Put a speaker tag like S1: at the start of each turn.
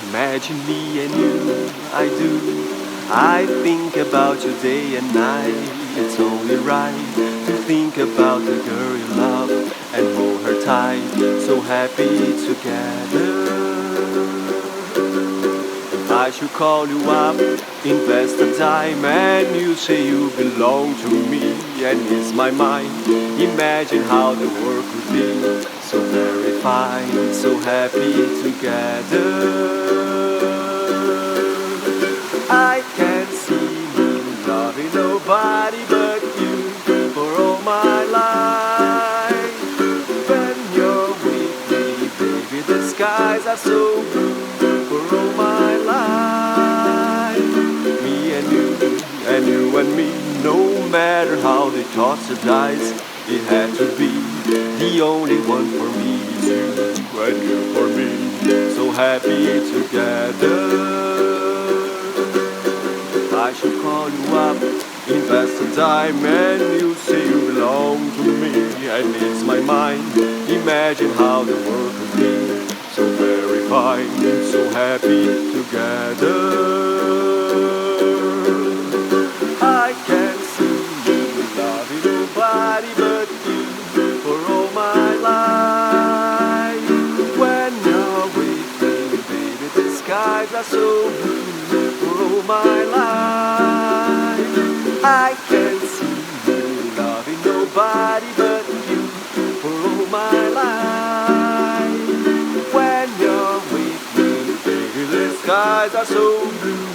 S1: Imagine me and you, I do. I think about you day and night. It's only right to think about the girl you love and hold her tight. So happy together. If I should call you up, invest the time, and you say you belong to me and ease my mind. Imagine how the world could be so very fine, so happy together. I can't see me loving nobody but you for all my life. When you're with me, baby, the skies are so blue for all my life. Me and you and me, no matter how the toss the dice, it had to be the only one for me is you and you for me, so happy together. I should call you up, invest the time, and you say you belong to me and it's my mind. Imagine how the world could be so very fine, so happy together. I can't see you loving nobody but you for all my life. When you're with me, baby, the skies are so blue for all my life. I can't see you loving nobody but you for all my life. When you're with me, baby, the skies are so blue